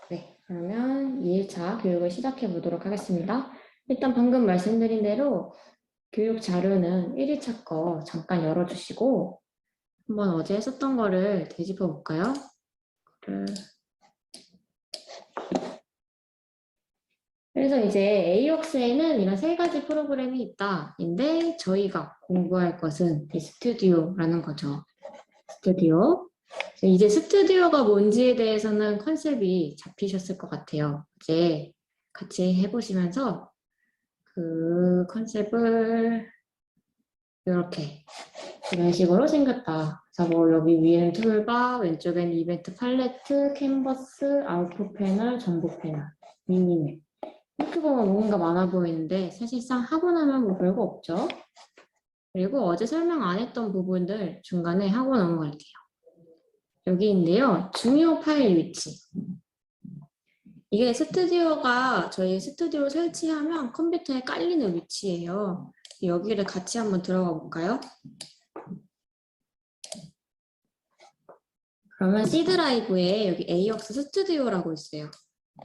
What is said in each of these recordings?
네, 그러면 2일차 교육을 시작해 보도록 하겠습니다. 일단 방금 말씀드린 대로 교육 자료는 1일차 거 잠깐 열어주시고 한번 어제 했었던 거를 되짚어 볼까요? 그래서 이제 AWORKS에는 이런 세 가지 프로그램이 있다인데 저희가 공부할 것은 스튜디오라는 거죠. 스튜디오. 이제 스튜디오가 뭔지에 대해서는 컨셉이 잡히셨을 것 같아요. 이제 같이 해보시면서 그 컨셉을 이렇게 이런 식으로 생겼다. 그래서 뭐 여기 위에는 툴바, 왼쪽엔 이벤트 팔레트, 캔버스, 아웃풋 패널, 전복 패널, 미니맵. 이렇게 보면 뭔가 많아 보이는데 사실상 하고 나면 뭐 별거 없죠. 그리고 어제 설명 안 했던 부분들 중간에 하고 넘어갈게요. 여기인데요. 중요 파일 위치. 이게 스튜디오가 저희 스튜디오 설치하면 컴퓨터에 깔리는 위치예요. 여기를 같이 한번 들어가 볼까요? 그러면 C 드라이브에 여기 AWORKS 스튜디오라고 있어요.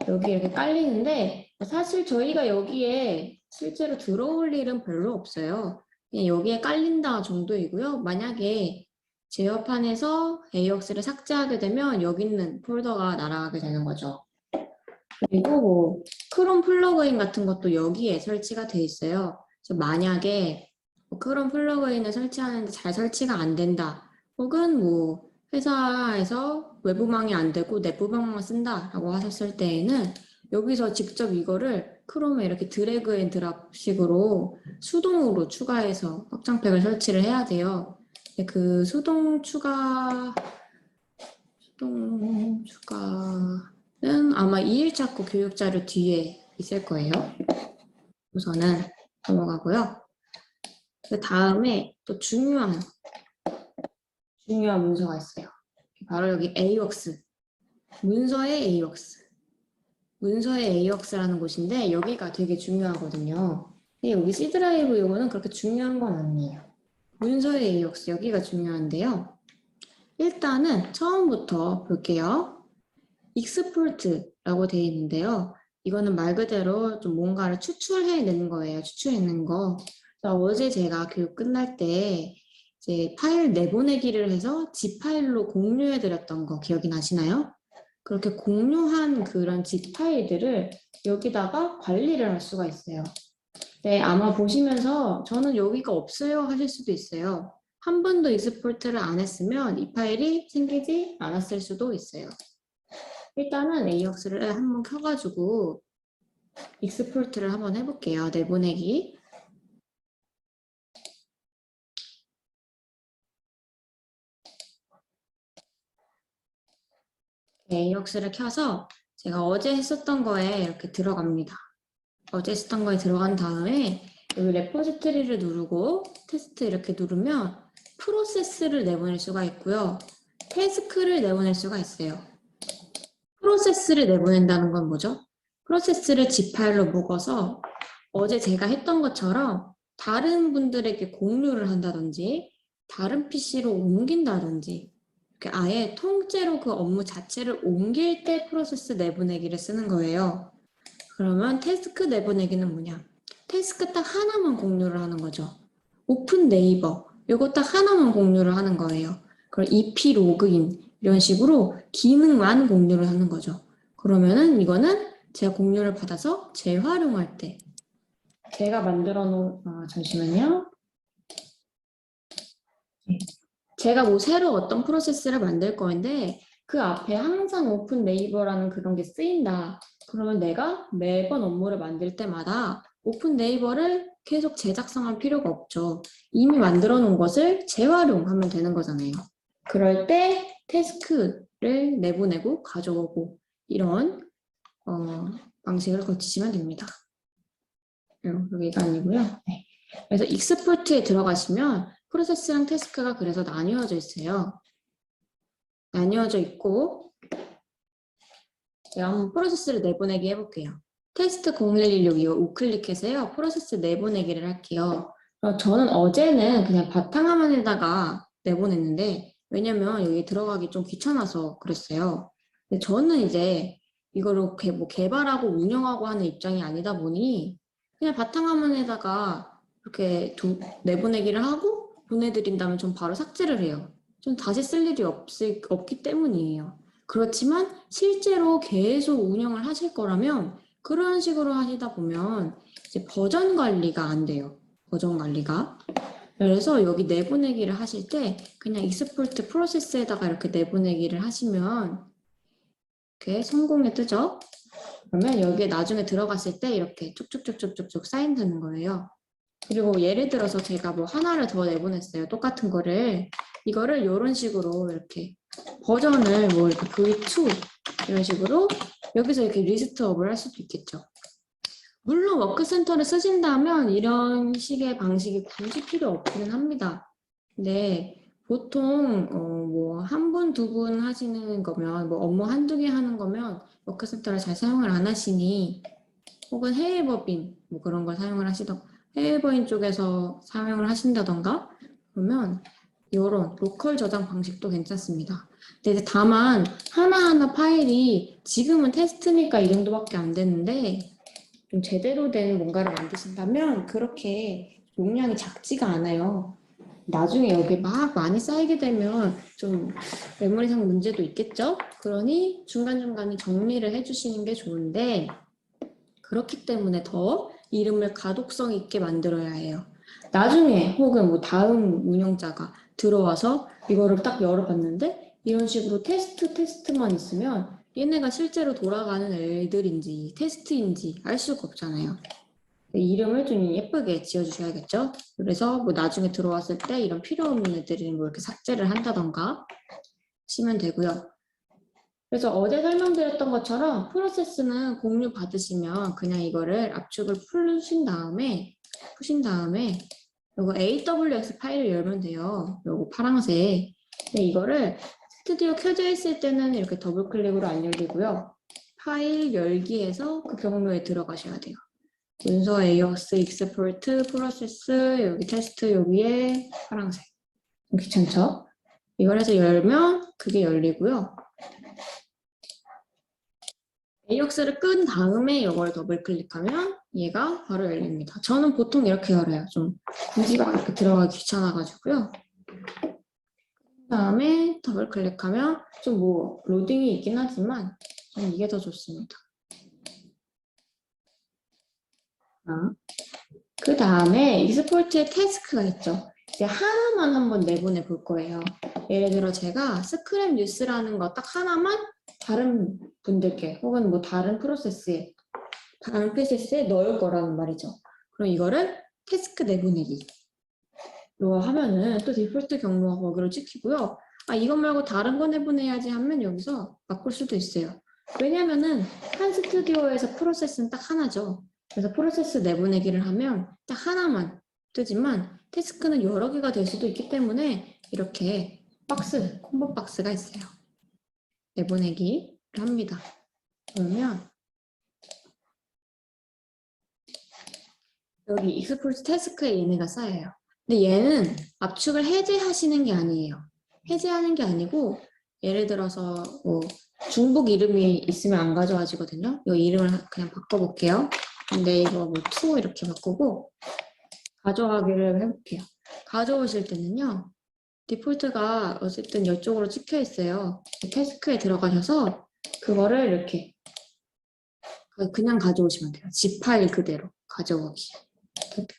여기 이렇게 깔리는데 사실 저희가 여기에 실제로 들어올 일은 별로 없어요. 그냥 여기에 깔린다 정도이고요. 만약에 제어판에서 AWORKS를 삭제하게 되면 여기 있는 폴더가 날아가게 되는 거죠. 그리고 뭐 크롬 플러그인 같은 것도 여기에 설치가 돼 있어요. 그래서 만약에 크롬 플러그인을 설치하는데 잘 설치가 안 된다. 혹은 뭐 회사에서 외부망이 안 되고 내부망만 쓴다라고 하셨을 때에는 여기서 직접 이거를 크롬에 이렇게 드래그 앤 드랍식으로 수동으로 추가해서 확장팩을 설치를 해야 돼요. 그 수동 추가는 아마 2일차 거 교육자료 뒤에 있을 거예요. 우선은 넘어가고요. 그 다음에 또 중요한 문서가 있어요. 바로 여기 AWORKS. 문서의 AWORKS. 문서의 AWORKS라는 곳인데 여기가 되게 중요하거든요. 여기 C 드라이브 이거는 그렇게 중요한 건 아니에요. 문서의 AWORKS 여기가 중요한데요. 일단은 처음부터 볼게요. 익스포트라고 되어 있는데요. 이거는 말 그대로 좀 뭔가를 추출해내는 거예요. 추출해내는 거. 어제 제가 교육 끝날 때 이제 파일 내보내기를 해서 zip 파일로 공유해드렸던 거 기억이 나시나요? 그렇게 공유한 그런 zip 파일들을 여기다가 관리를 할 수가 있어요. 네, 아마 보시면서 저는 여기가 없어요 하실 수도 있어요. 한 번도 익스포트를 안 했으면 이 파일이 생기지 않았을 수도 있어요. 일단은 AWORKS를 한번 켜가지고 익스포트를 한번 해볼게요. 내보내기. AWORKS를 켜서 제가 어제 했었던 거에 이렇게 들어갑니다. 어제 했었던 거에 들어간 다음에 여기 레포지토리를 누르고 테스트 이렇게 누르면 프로세스를 내보낼 수가 있고요. 태스크를 내보낼 수가 있어요. 프로세스를 내보낸다는 건 뭐죠? 프로세스를 zip 파일로 묶어서 어제 제가 했던 것처럼 다른 분들에게 공유를 한다든지 다른 PC로 옮긴다든지 이렇게 아예 통째로 그 업무 자체를 옮길 때 프로세스 내보내기를 쓰는 거예요. 그러면 태스크 내보내기는 뭐냐? 태스크 딱 하나만 공유를 하는 거죠. 오픈 네이버 이거 딱 하나만 공유를 하는 거예요. 그럼 EP 로그인 이런 식으로 기능만 공유를 하는 거죠. 그러면은 이거는 제가 공유를 받아서 재활용할 때 제가 만들어 놓은 잠시만요. 제가 뭐 새로 어떤 프로세스를 만들 거인데 그 앞에 항상 오픈 네이버라는 그런 게 쓰인다. 그러면 내가 매번 업무를 만들 때마다 오픈 네이버를 계속 제작성할 필요가 없죠. 이미 만들어 놓은 것을 재활용하면 되는 거잖아요. 그럴 때 태스크를 내보내고 가져오고 이런 방식을 거치시면 됩니다. 여기가 아니고요. 네. 그래서 익스포트에 들어가시면 프로세스랑 태스크가 그래서 나뉘어져 있어요. 나뉘어져 있고 제가 한번 프로세스를 내보내기 해볼게요. 테스트 0116 이거 우클릭해서요. 프로세스 내보내기를 할게요. 저는 어제는 그냥 바탕화면에다가 내보냈는데 왜냐면 여기 들어가기 좀 귀찮아서 그랬어요. 근데 저는 이제 이거를 뭐 개발하고 운영하고 하는 입장이 아니다 보니 그냥 바탕화면에다가 이렇게 내보내기를 하고 보내드린 다음에 전 바로 삭제를 해요. 좀 다시 쓸 일이 없기 때문이에요. 그렇지만 실제로 계속 운영을 하실 거라면 그런 식으로 하시다 보면 이제 버전 관리가 안 돼요. 버전 관리가. 그래서 여기 내보내기를 하실 때 그냥 익스포트 프로세스에다가 이렇게 내보내기를 하시면 이렇게 성공에 뜨죠. 그러면 여기에 나중에 들어갔을 때 이렇게 쭉쭉쭉쭉쭉 쌓인다는 거예요. 그리고 예를 들어서 제가 뭐 하나를 더 내보냈어요. 똑같은 거를. 이거를 이런 식으로 이렇게 버전을 뭐 이렇게 V2 이런 식으로 여기서 이렇게 리스트업을 할 수도 있겠죠. 물론 워크센터를 쓰신다면 이런 식의 방식이 굳이 필요 없기는 합니다. 근데 보통 뭐 한 분, 두 분 하시는 거면 뭐 업무 한두 개 하는 거면 워크센터를 잘 사용을 안 하시니 혹은 해외법인 뭐 그런 걸 사용을 하시던 해외법인 쪽에서 사용을 하신다던가 그러면 이런 로컬 저장 방식도 괜찮습니다. 근데 다만 하나하나 파일이 지금은 테스트니까 이 정도밖에 안 되는데 좀 제대로 된 뭔가를 만드신다면 그렇게 용량이 작지가 않아요. 나중에 여기 막 많이 쌓이게 되면 좀 메모리상 문제도 있겠죠? 그러니 중간중간에 정리를 해주시는 게 좋은데 그렇기 때문에 더 이름을 가독성 있게 만들어야 해요. 나중에 혹은 뭐 다음 운영자가 들어와서 이거를 딱 열어봤는데 이런 식으로 테스트만 있으면 얘네가 실제로 돌아가는 애들인지 테스트인지 알 수가 없잖아요. 이름을 좀 예쁘게 지어주셔야겠죠. 그래서 뭐 나중에 들어왔을 때 이런 필요 없는 애들은 뭐 이렇게 삭제를 한다던가 하시면 되고요. 그래서 어제 설명드렸던 것처럼 프로세스는 공유 받으시면 그냥 이거를 압축을 푸신 다음에 요거 AWS 파일을 열면 돼요. 요거 파란색. 근데 이거를 스튜디오 켜져 있을 때는 이렇게 더블 클릭으로 안 열리고요. 파일 열기에서 그 경로에 들어가셔야 돼요. 문서 AOX, 익스포트, 프로세스, 여기 테스트 여기에 파란색. 귀찮죠? 이걸 해서 열면 그게 열리고요. AOX를 끈 다음에 이걸 더블 클릭하면 얘가 바로 열립니다. 저는 보통 이렇게 열어요. 좀 문지가 이렇게 들어가기 귀찮아가지고요. 그 다음에 더블 클릭하면 좀 뭐 로딩이 있긴 하지만 저는 이게 더 좋습니다. 그 다음에 익스포트의 태스크가 있죠. 이제 하나만 한번 내보내 볼 거예요. 예를 들어 제가 스크랩 뉴스라는 거 딱 하나만 다른 분들께 혹은 뭐 다른 프로세스에 넣을 거라는 말이죠. 그럼 이거를 태스크 내보내기로 하면은 또 디폴트 경로가 거기로 찍히고요. 아 이것 말고 다른 거 내보내야지 하면 여기서 바꿀 수도 있어요. 왜냐면은 한 스튜디오에서 프로세스는 딱 하나죠. 그래서 프로세스 내보내기를 하면 딱 하나만 뜨지만 태스크는 여러 개가 될 수도 있기 때문에 이렇게 콤보 박스가 있어요. 내보내기를 합니다. 그러면 여기 익스포트 태스크에 얘네가 쌓여요. 근데 얘는 압축을 해제하시는 게 아니에요. 해제하는 게 아니고 예를 들어서 뭐 중복 이름이 있으면 안 가져와지거든요. 이 이름을 그냥 바꿔볼게요. 근데 이거 뭐 to 이렇게 바꾸고 가져가기를 해볼게요. 가져오실 때는요. 디폴트가 어쨌든 이쪽으로 찍혀 있어요. 태스크에 들어가셔서 그거를 이렇게 그냥 가져오시면 돼요. zip 파일 그대로 가져오기. 이렇게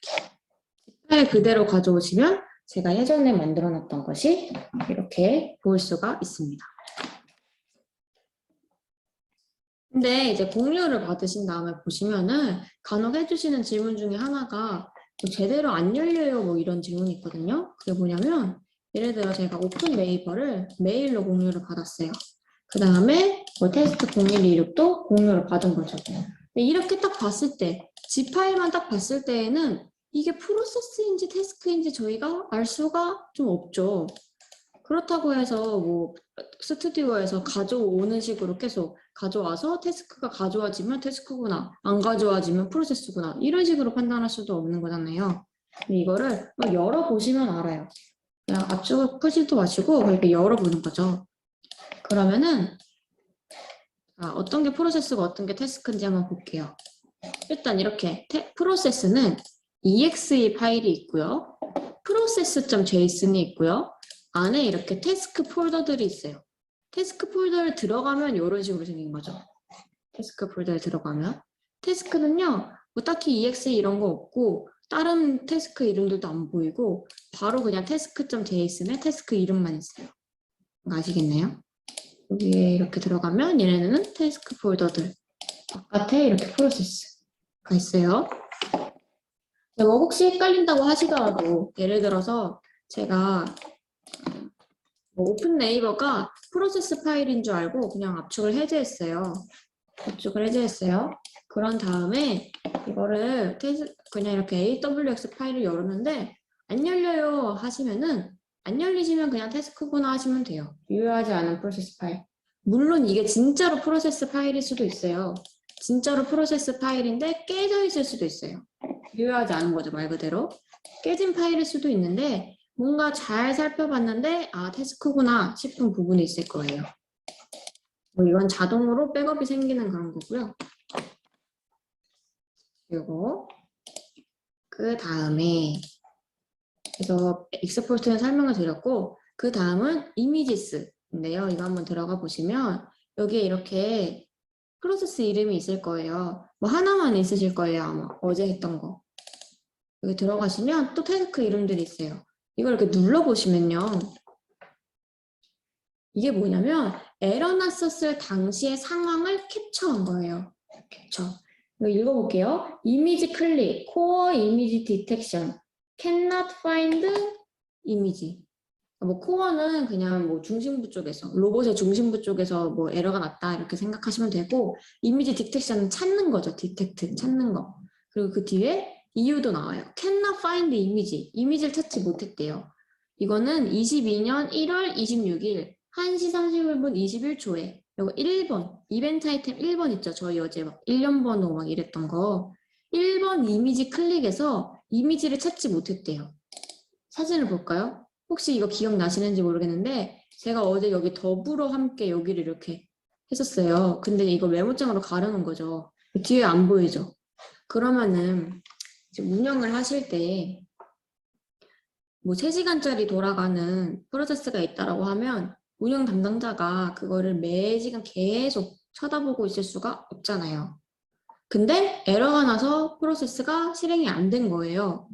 파일 그대로 가져오시면 제가 예전에 만들어놨던 것이 이렇게 보일 수가 있습니다. 근데 이제 공유를 받으신 다음에 보시면은 간혹 해주시는 질문 중에 하나가 뭐 제대로 안 열려요 뭐 이런 질문이 있거든요. 그게 뭐냐면 예를 들어 제가 오픈 네이버를 메일로 공유를 받았어요. 그 다음에 뭐 테스트 0126도 공유를 받은 거죠. 근데 이렇게 딱 봤을 때 zip 파일만 딱 봤을 때에는 이게 프로세스인지 태스크인지 저희가 알 수가 좀 없죠. 그렇다고 해서 뭐 스튜디오에서 가져오는 식으로 계속 가져와서 태스크가 가져와지면 태스크구나, 안 가져와지면 프로세스구나 이런 식으로 판단할 수도 없는 거잖아요. 근데 이거를 막 열어보시면 알아요. 그냥 압축을 푸지도 마시고 그렇게 열어보는 거죠. 그러면은 어떤 게 프로세스고 어떤 게 태스크인지 한번 볼게요. 일단 이렇게 프로세스는 exe 파일이 있고요. process.json이 있고요. 안에 이렇게 태스크 폴더들이 있어요. 태스크 폴더를 들어가면 이런 식으로 생긴 거죠. 태스크 폴더에 들어가면. 태스크는요, 뭐 딱히 exe 이런 거 없고 다른 태스크 이름들도 안 보이고 바로 그냥 task.json에 태스크 이름만 있어요. 아시겠네요? 여기에 이렇게 들어가면 얘네는 태스크 폴더들. 바깥에 이렇게 프로세스가 있어요. 뭐 혹시 헷갈린다고 하시더라도 예를 들어서 제가 오픈 네이버가 프로세스 파일인 줄 알고 그냥 압축을 해제했어요. 그런 다음에 이거를 그냥 이렇게 AWX 파일을 열었는데 안 열려요 하시면은 안 열리시면 그냥 태스크구나 하시면 돼요. 유효하지 않은 프로세스 파일. 물론 이게 진짜로 프로세스 파일일 수도 있어요. 진짜로 프로세스 파일인데 깨져 있을 수도 있어요. 유효하지 않은 거죠, 말 그대로. 깨진 파일일 수도 있는데 뭔가 잘 살펴봤는데 태스크구나 싶은 부분이 있을 거예요. 뭐 이건 자동으로 백업이 생기는 그런 거고요. 그리고 그 다음에 그래서 익스포트는 설명을 드렸고 그 다음은 이미지스인데요. 이거 한번 들어가 보시면 여기에 이렇게 프로세스 이름이 있을 거예요. 뭐 하나만 있으실 거예요. 아마 어제 했던 거. 여기 들어가시면 또 태스크 이름들이 있어요. 이걸 이렇게 눌러보시면요. 이게 뭐냐면 에러 났었을 당시의 상황을 캡처한 거예요. 캡처. 이거 읽어볼게요. 이미지 클릭, 코어 이미지 디텍션, cannot find 이미지. 뭐 코어는 그냥 뭐 중심부 쪽에서 로봇의 중심부 쪽에서 뭐 에러가 났다 이렇게 생각하시면 되고 이미지 디텍션은 찾는 거죠. 디텍트 찾는 거. 그리고 그 뒤에 이유도 나와요. cannot find 이미지를 찾지 못했대요. 이거는 22년 1월 26일 1시 31분 21초에 이거 1번 이벤트 아이템 1번 있죠. 저희 어제 막 1년 번호 막 이랬던 거 1번 이미지 클릭해서 이미지를 찾지 못했대요. 사진을 볼까요? 혹시 이거 기억나시는지 모르겠는데 제가 어제 여기 더불어 함께 여기를 이렇게 했었어요. 근데 이거 메모장으로 가려놓은 거죠. 뒤에 안 보이죠? 그러면은 이제 운영을 하실 때 뭐 3시간짜리 돌아가는 프로세스가 있다라고 하면 운영 담당자가 그거를 매시간 계속 쳐다보고 있을 수가 없잖아요. 근데 에러가 나서 프로세스가 실행이 안 된 거예요.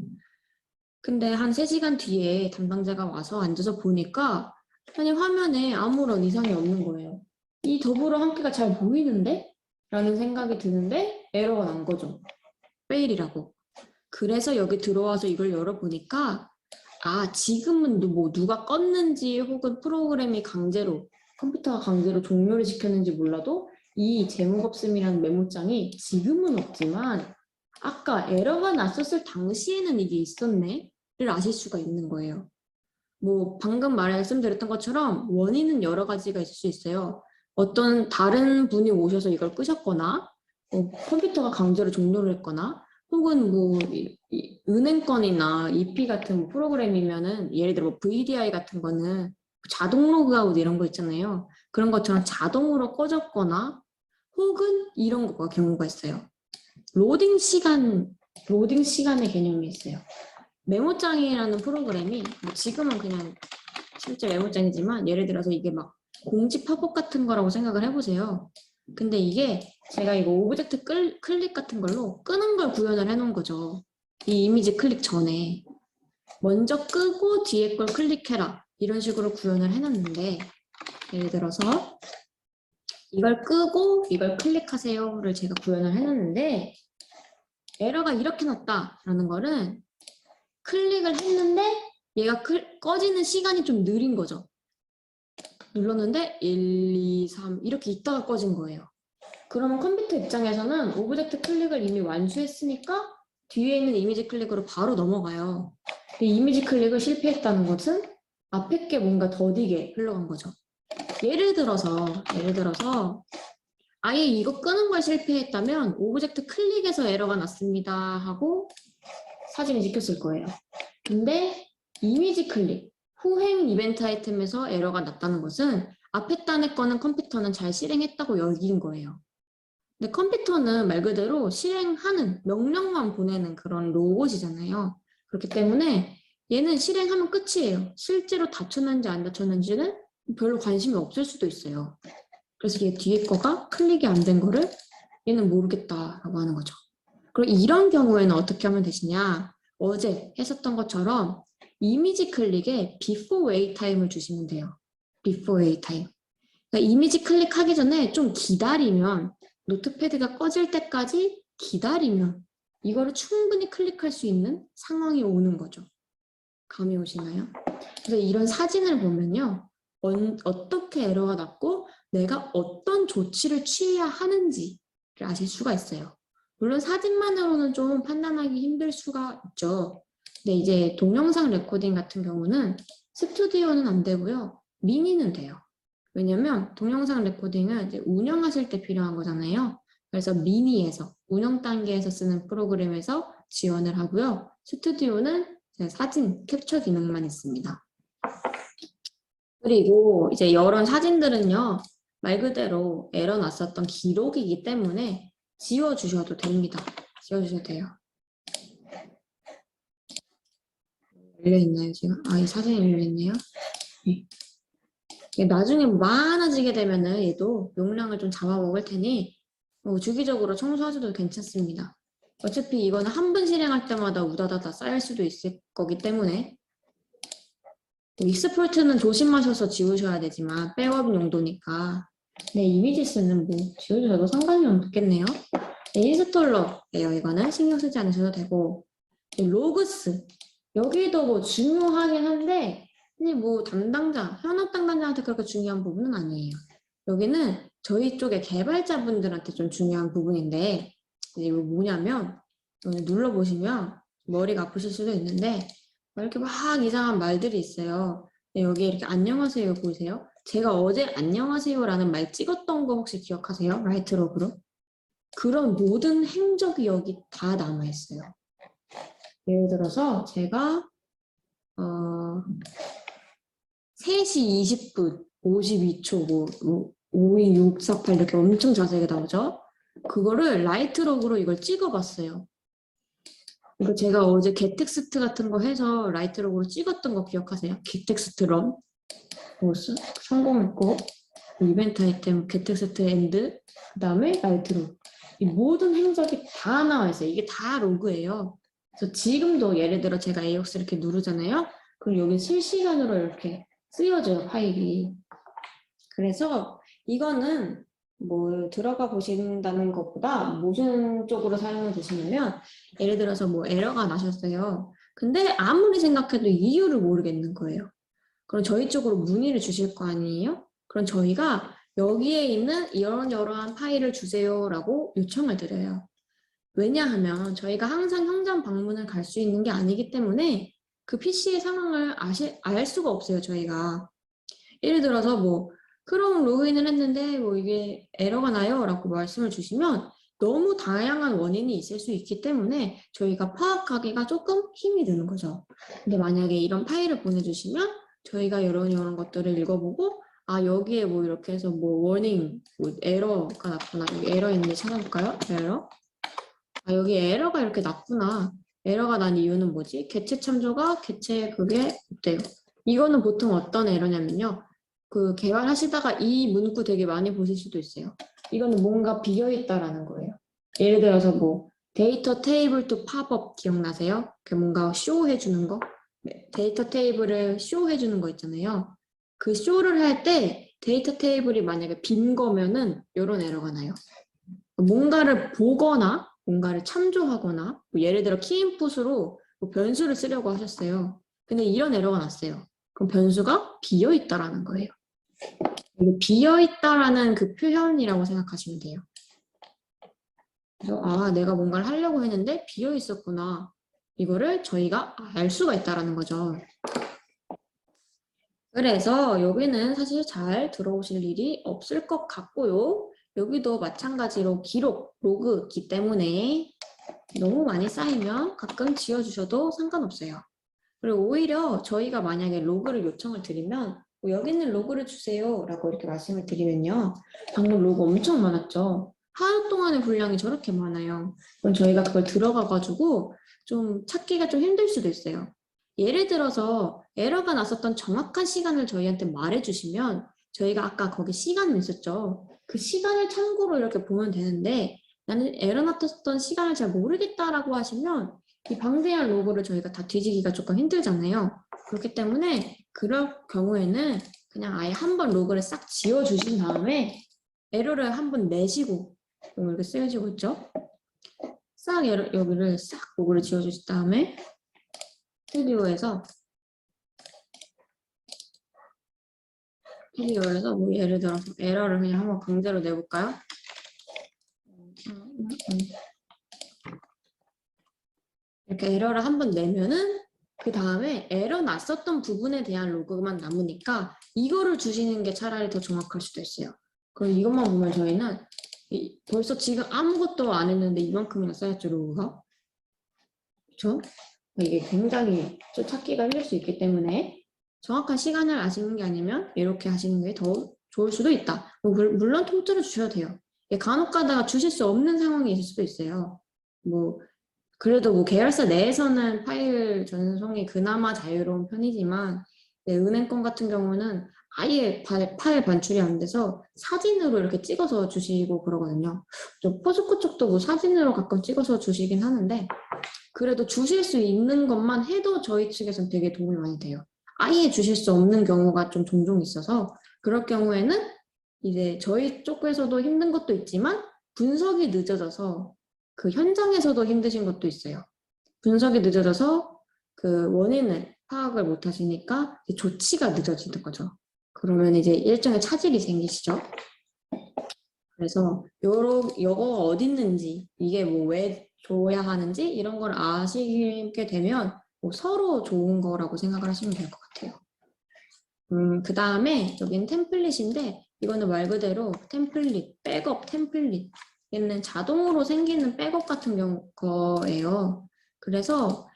근데 한 3시간 뒤에 담당자가 와서 앉아서 보니까 아니 화면에 아무런 이상이 없는 거예요. 이 더불어 함께가 잘 보이는데? 라는 생각이 드는데 에러가 난 거죠. 페일이라고. 그래서 여기 들어와서 이걸 열어보니까 지금은 뭐 누가 껐는지 혹은 프로그램이 강제로 컴퓨터가 강제로 종료를 시켰는지 몰라도 이 제목 없음이라는 메모장이 지금은 없지만 아까 에러가 났었을 당시에는 이게 있었네 를 아실 수가 있는 거예요. 뭐 방금 말씀드렸던 것처럼 원인은 여러 가지가 있을 수 있어요. 어떤 다른 분이 오셔서 이걸 끄셨거나 컴퓨터가 강제로 종료를 했거나 혹은 뭐 은행권이나 EP 같은 프로그램이면은 예를 들어 뭐 VDI 같은 거는 자동 로그아웃 이런 거 있잖아요. 그런 것처럼 자동으로 꺼졌거나 혹은 이런 경우가 있어요. 로딩 시간의 개념이 있어요. 메모장이라는 프로그램이 지금은 그냥 실제 메모장이지만 예를 들어서 이게 막 공지 팝업 같은 거라고 생각을 해보세요. 근데 이게 제가 이거 오브젝트 클릭 같은 걸로 끄는 걸 구현을 해놓은 거죠. 이 이미지 클릭 전에 먼저 끄고 뒤에 걸 클릭해라 이런 식으로 구현을 해놨는데 예를 들어서 이걸 끄고 이걸 클릭하세요를 제가 구현을 해놨는데 에러가 이렇게 났다라는 거는 클릭을 했는데 얘가 꺼지는 시간이 좀 느린 거죠. 눌렀는데 1, 2, 3 이렇게 있다가 꺼진 거예요. 그러면 컴퓨터 입장에서는 오브젝트 클릭을 이미 완수했으니까 뒤에 있는 이미지 클릭으로 바로 넘어가요. 이 이미지 클릭을 실패했다는 것은 앞에 게 뭔가 더디게 흘러간 거죠. 예를 들어서 아예 이거 끄는 걸 실패했다면 오브젝트 클릭해서 에러가 났습니다 하고 사진이 찍혔을 거예요. 근데 이미지 클릭, 후행 이벤트 아이템에서 에러가 났다는 것은 앞에 단의 거는 컴퓨터는 잘 실행했다고 여긴 거예요. 근데 컴퓨터는 말 그대로 실행하는, 명령만 보내는 그런 로봇이잖아요. 그렇기 때문에 얘는 실행하면 끝이에요. 실제로 다쳤는지 안 다쳤는지는 별로 관심이 없을 수도 있어요. 그래서 얘 뒤에 거가 클릭이 안 된 거를 얘는 모르겠다라고 하는 거죠. 그럼 이런 경우에는 어떻게 하면 되시냐? 어제 했었던 것처럼 이미지 클릭에 before wait time을 주시면 돼요. before wait time. 그러니까 이미지 클릭하기 전에 좀 기다리면 노트패드가 꺼질 때까지 기다리면 이거를 충분히 클릭할 수 있는 상황이 오는 거죠. 감이 오시나요? 그래서 이런 사진을 보면요. 어떻게 에러가 났고 내가 어떤 조치를 취해야 하는지를 아실 수가 있어요. 물론 사진만으로는 좀 판단하기 힘들 수가 있죠. 근데 이제 동영상 레코딩 같은 경우는 스튜디오는 안 되고요. 미니는 돼요. 왜냐면 동영상 레코딩은 이제 운영하실 때 필요한 거잖아요. 그래서 미니에서 운영 단계에서 쓰는 프로그램에서 지원을 하고요. 스튜디오는 사진 캡처 기능만 있습니다. 그리고 이제 이런 사진들은요. 말 그대로 에러 났었던 기록이기 때문에 지워주셔도 됩니다. 지워주셔도 돼요. 열려있나요 지금? 아, 이 사진이 열려있네요. 네. 나중에 많아지게 되면은 얘도 용량을 좀 잡아먹을 테니 주기적으로 청소하셔도 괜찮습니다. 어차피 이거는 한 번 실행할 때마다 우다다다 쌓일 수도 있을 거기 때문에 익스포트는 조심하셔서 지우셔야 되지만 백업 용도니까 네, 이미지스는 뭐 지우셔도 상관이 없겠네요. 네, 인스톨러예요. 이거는 신경 쓰지 않으셔도 되고 네, 로그스 여기도 뭐 중요하긴 한데 뭐 담당자, 현업 담당자한테 그렇게 중요한 부분은 아니에요. 여기는 저희 쪽에 개발자분들한테 좀 중요한 부분인데 이게 뭐냐면 눌러보시면 머리가 아프실 수도 있는데 이렇게 막 이상한 말들이 있어요. 여기 이렇게 안녕하세요 보이세요? 제가 어제 안녕하세요라는 말 찍었던 거 혹시 기억하세요? 라이트로그로? 그런 모든 행적이 여기 다 남아있어요. 예를 들어서 제가 3시 20분 52초 52648 이렇게 엄청 자세하게 나오죠? 그거를 라이트로그로 이걸 찍어봤어요. 이거 제가 어제 getText 같은 거 해서 라이트로그로 찍었던 거 기억하세요? getText 런 뭐였어? 성공했고 이벤트 아이템 getText 엔드 그 다음에 라이트로그 이 모든 행적이 다 나와 있어요. 이게 다 로그예요. 그래서 지금도 예를 들어 제가 AOX 이렇게 누르잖아요. 그럼 여기 실시간으로 이렇게 쓰여져요, 파일이. 그래서 이거는 뭐 들어가 보신다는 것보다 무슨 쪽으로 사용을 되시냐면 예를 들어서 뭐 에러가 나셨어요. 근데 아무리 생각해도 이유를 모르겠는 거예요. 그럼 저희 쪽으로 문의를 주실 거 아니에요? 그럼 저희가 여기에 있는 이러한 파일을 주세요라고 요청을 드려요. 왜냐하면 저희가 항상 현장 방문을 갈 수 있는 게 아니기 때문에 그 PC의 상황을 알 수가 없어요, 저희가. 예를 들어서 뭐 크롬 로그인을 했는데 뭐 이게 에러가 나요 라고 말씀을 주시면 너무 다양한 원인이 있을 수 있기 때문에 저희가 파악하기가 조금 힘이 드는 거죠. 근데 만약에 이런 파일을 보내주시면 저희가 이런 것들을 읽어보고 아 여기에 뭐 이렇게 해서 뭐 워닝, 뭐 에러가 났구나. 여기 에러 있는지 찾아볼까요? 에러? 아 여기 에러가 이렇게 났구나. 에러가 난 이유는 뭐지? 개체 참조가 개체 그게 어때요? 이거는 보통 어떤 에러냐면요. 그 개발하시다가 이 문구 되게 많이 보실 수도 있어요. 이거는 뭔가 비어있다라는 거예요. 예를 들어서 뭐 데이터 테이블 투 팝업 기억나세요? 그 뭔가 쇼 해주는 거? 네, 데이터 테이블을 쇼 해주는 거 있잖아요. 그 쇼를 할 때 데이터 테이블이 만약에 빈 거면은 이런 에러가 나요. 뭔가를 보거나 뭔가를 참조하거나 뭐 예를 들어 키인풋으로 뭐 변수를 쓰려고 하셨어요. 근데 이런 에러가 났어요. 그럼 변수가 비어있다라는 거예요. 비어있다라는 그 표현이라고 생각하시면 돼요. 그래서 아 내가 뭔가를 하려고 했는데 비어있었구나. 이거를 저희가 알 수가 있다라는 거죠. 그래서 여기는 사실 잘 들어오실 일이 없을 것 같고요. 여기도 마찬가지로 기록, 로그기 때문에 너무 많이 쌓이면 가끔 지워주셔도 상관없어요. 그리고 오히려 저희가 만약에 로그를 요청을 드리면 뭐 여기 있는 로그를 주세요 라고 이렇게 말씀을 드리면요. 방금 로그 엄청 많았죠. 하루 동안의 분량이 저렇게 많아요. 그럼 저희가 그걸 들어가가지고 좀 찾기가 좀 힘들 수도 있어요. 예를 들어서 에러가 났었던 정확한 시간을 저희한테 말해주시면 저희가 아까 거기 시간이 있었죠. 그 시간을 참고로 이렇게 보면 되는데 나는 에러 났었던 시간을 잘 모르겠다라고 하시면 이 방대한 로고를 저희가 다 뒤지기가 조금 힘들잖아요. 그렇기 때문에 그럴 경우에는 그냥 아예 한번 로고를 싹 지워주신 다음에 에러를 한번 내시고 이렇게 쓰여지고 있죠. 싹 여기를 싹 로고를 지워주신 다음에 스튜디오에서 뭐 예를 들어서 에러를 그냥 한번 강제로 내볼까요? 이렇게 에러를 한번 내면은 그 다음에 에러 났었던 부분에 대한 로그만 남으니까 이거를 주시는 게 차라리 더 정확할 수도 있어요. 그럼 이것만 보면 저희는 벌써 지금 아무것도 안 했는데 이만큼이나 쌓였죠, 로그가. 그렇죠? 이게 굉장히 좀 찾기가 힘들 수 있기 때문에 정확한 시간을 아시는 게 아니면 이렇게 하시는 게 더 좋을 수도 있다. 물론 통째로 주셔도 돼요. 간혹 가다가 주실 수 없는 상황이 있을 수도 있어요. 뭐 그래도 뭐 계열사 내에서는 파일 전송이 그나마 자유로운 편이지만 은행권 같은 경우는 아예 파일 반출이 안 돼서 사진으로 이렇게 찍어서 주시고 그러거든요. 포스코 쪽도 뭐 사진으로 가끔 찍어서 주시긴 하는데 그래도 주실 수 있는 것만 해도 저희 측에서는 되게 도움이 많이 돼요. 아예 주실 수 없는 경우가 좀 종종 있어서 그럴 경우에는 이제 저희 쪽에서도 힘든 것도 있지만 분석이 늦어져서 그 현장에서도 힘드신 것도 있어요. 분석이 늦어져서 그 원인을 파악을 못 하시니까 조치가 늦어지는 거죠. 그러면 이제 일종의 차질이 생기시죠. 그래서 요거가 어디 있는지 이게 뭐 왜 줘야 하는지 이런 걸 아시게 되면 뭐 서로 좋은 거라고 생각을 하시면 될 것 같아요. 그 다음에 여기는 템플릿인데 이거는 말 그대로 템플릿, 백업 템플릿 얘는 자동으로 생기는 백업 같은 거예요. 그래서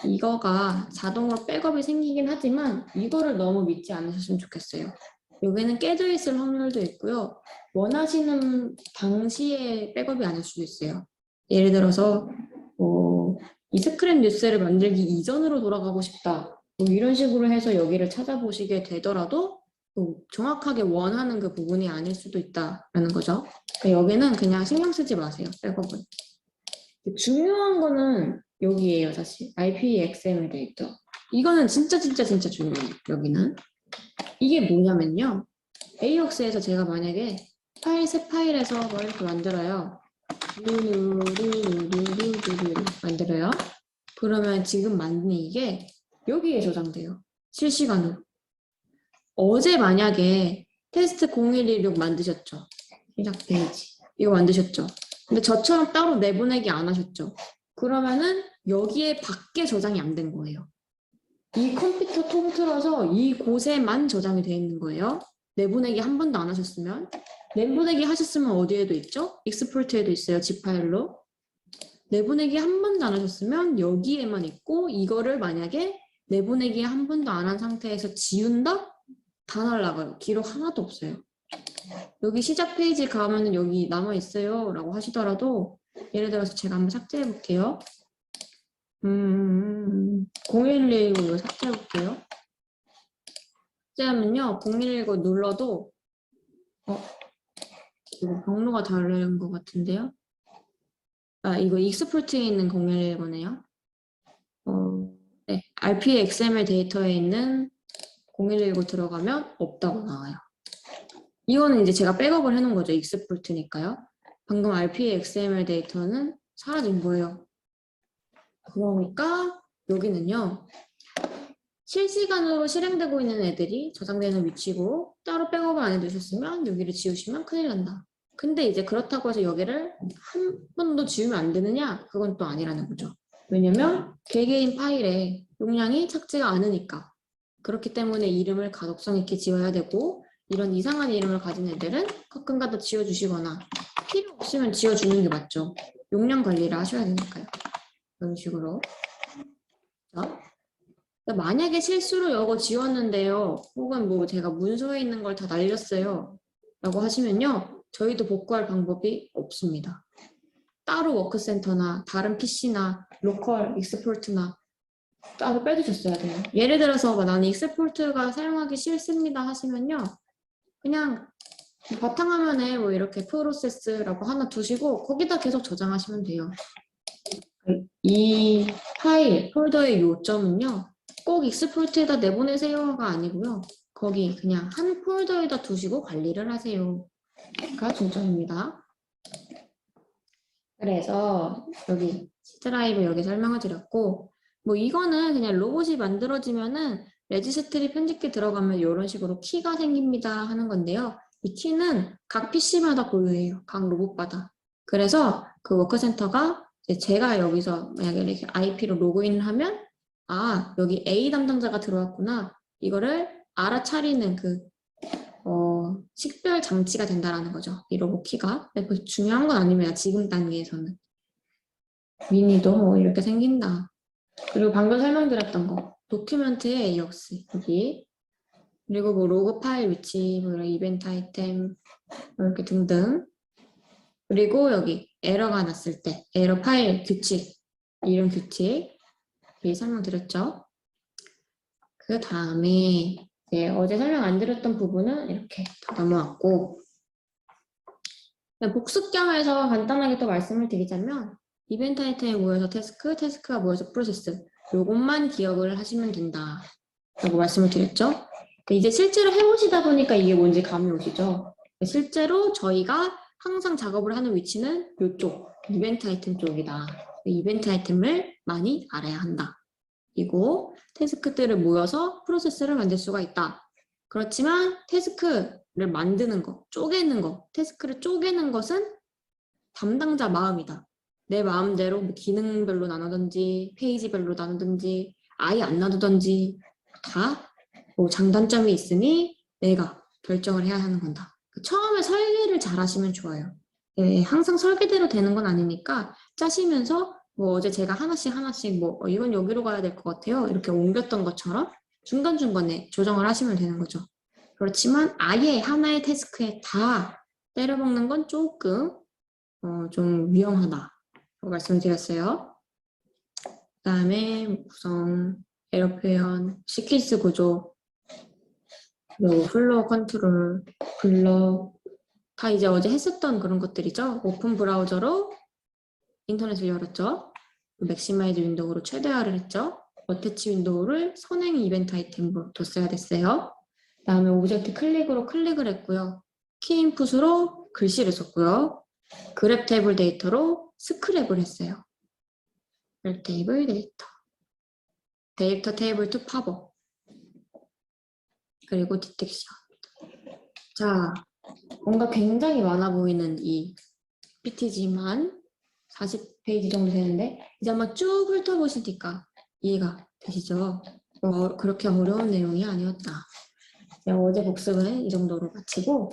이거가 자동으로 백업이 생기긴 하지만 이거를 너무 믿지 않으셨으면 좋겠어요. 여기는 깨져 있을 확률도 있고요. 원하시는 당시에 백업이 아닐 수도 있어요. 예를 들어서 이 스크랩 뉴스를 만들기 이전으로 돌아가고 싶다. 뭐 이런 식으로 해서 여기를 찾아보시게 되더라도 정확하게 원하는 그 부분이 아닐 수도 있다라는 거죠. 그러니까 여기는 그냥 신경 쓰지 마세요. 백업은. 중요한 거는 여기에요, 사실. IPXML 데이터. 이거는 진짜 중요해요, 여기는. 이게 뭐냐면요. AWS에서 제가 만약에 새 파일에서 뭐 이렇게 만들어요. 만들어요. 그러면 지금 만든 이게 여기에 저장돼요. 실시간으로. 어제 만약에 테스트 0116 만드셨죠? 시작 페이지. 이거 만드셨죠? 근데 저처럼 따로 내보내기 안 하셨죠? 그러면은 여기에 밖에 저장이 안 된 거예요. 이 컴퓨터 통틀어서 이 곳에만 저장이 되어 있는 거예요. 내보내기 한 번도 안 하셨으면. 내보내기 하셨으면 어디에도 있죠? 익스포트에도 있어요. zip 파일로. 내보내기 한 번도 안 하셨으면 여기에만 있고 이거를 만약에 내보내기 한 번도 안 한 상태에서 지운다? 다 날라가요. 기록 하나도 없어요. 여기 시작 페이지 가면은 여기 남아있어요 라고 하시더라도 예를 들어서 제가 한번 삭제해 볼게요. 0119 이거 삭제해 볼게요. 삭제하면요 0119 눌러도 이거 경로가 다른 것 같은데요. 이거 익스포트에 있는 0119네요. 네, RPA XML 데이터에 있는 0119 들어가면 없다고 나와요. 이거는 이제 제가 백업을 해놓은 거죠. 익스포트니까요. 방금 RPA XML 데이터는 사라진 거예요. 그러니까 여기는요. 실시간으로 실행되고 있는 애들이 저장되는 위치고 따로 백업을 안 해두셨으면 여기를 지우시면 큰일 난다. 근데 이제 그렇다고 해서 여기를 한 번도 지우면 안 되느냐? 그건 또 아니라는 거죠. 왜냐면 개개인 파일의 용량이 작지가 않으니까. 그렇기 때문에 이름을 가독성 있게 지어야 되고 이런 이상한 이름을 가진 애들은 가끔가다 지워주시거나 필요 없으면 지워주는 게 맞죠. 용량 관리를 하셔야 되니까요. 이런 식으로. 자, 만약에 실수로 이거 지웠는데요. 혹은 뭐 제가 문서에 있는 걸 다 날렸어요. 라고 하시면요. 저희도 복구할 방법이 없습니다. 따로 워크센터나 다른 PC나 로컬 익스포트나 따로 빼두셨어야 돼요. 예를 들어서 나는 익스포트가 사용하기 싫습니다 하시면요. 그냥 바탕화면에 뭐 이렇게 프로세스라고 하나 두시고 거기다 계속 저장하시면 돼요. 이 파일, 폴더의 요점은요. 꼭 익스포트에다 내보내세요가 아니고요. 거기 그냥 한 폴더에다 두시고 관리를 하세요. 가 중점입니다. 그래서 여기 C 드라이브 여기 설명을 드렸고 뭐 이거는 그냥 로봇이 만들어지면은 레지스트리 편집기 들어가면 이런 식으로 키가 생깁니다 하는 건데요. 이 키는 각 PC마다 고유해요. 각 로봇마다. 그래서 그 워크센터가 제가 여기서 만약에 이렇게 IP로 로그인을 하면 아 여기 A 담당자가 들어왔구나. 이거를 알아차리는 그 식별 장치가 된다라는 거죠. 이 로봇 키가. 중요한 건 아닙니다. 지금 단계에서는. 미니도 뭐 이렇게 생긴다. 그리고 방금 설명드렸던 거. 도큐멘트의 AUX 여기. 그리고 뭐 로그 파일 위치, 뭐 이런 이벤트 아이템 뭐 이렇게 등등. 그리고 여기 에러가 났을 때 에러 파일 규칙, 이름 규칙 여기 설명드렸죠. 그 다음에 어제 설명 안 드렸던 부분은 이렇게 다 넘어왔고 복습 겸해서 간단하게 또 말씀을 드리자면 이벤트 아이템에 모여서 태스크, 태스크가 모여서 프로세스 요것만 기억을 하시면 된다 라고 말씀을 드렸죠. 이제 실제로 해보시다 보니까 이게 뭔지 감이 오시죠. 실제로 저희가 항상 작업을 하는 위치는 이쪽 이벤트 아이템 쪽이다. 이벤트 아이템을 많이 알아야 한다. 그리고 태스크들을 모여서 프로세스를 만들 수가 있다. 그렇지만 태스크를 만드는 거, 쪼개는 거, 태스크를 쪼개는 것은 담당자 마음이다. 내 마음대로 뭐 기능별로 나누든지 페이지별로 나누든지 아예 안 놔두든지 다 뭐 장단점이 있으니 내가 결정을 해야 하는 건다. 처음에 설계를 잘 하시면 좋아요. 네, 항상 설계대로 되는 건 아니니까 짜시면서 뭐 어제 제가 하나씩 뭐 이건 여기로 가야 될 것 같아요. 이렇게 옮겼던 것처럼 중간중간에 조정을 하시면 되는 거죠. 그렇지만 아예 하나의 태스크에 다 때려박는 건 조금 좀 위험하다고 말씀드렸어요. 그 다음에 구성, 에러 표현, 시퀀스 구조, 그리고 플로어 컨트롤, 블럭 다 이제 어제 했었던 그런 것들이죠. 오픈 브라우저로 인터넷을 열었죠. 맥시마이즈 윈도우로 최대화를 했죠. 어태치 윈도우를 선행 이벤트 아이템으로 뒀어야 됐어요. 그 다음에 오브젝트 클릭으로 클릭을 했고요. 키인풋으로 글씨를 썼고요. 그랩 테이블 데이터로 스크랩을 했어요. 그랩 테이블 데이터. 데이터 테이블 투 파버. 그리고 디텍션. 자, 뭔가 굉장히 많아 보이는 이 PPT지만 40페이지 정도 되는데 이제 한번 쭉 훑어보시니까 이해가 되시죠? 그렇게 어려운 내용이 아니었다. 어제 복습은 이 정도로 마치고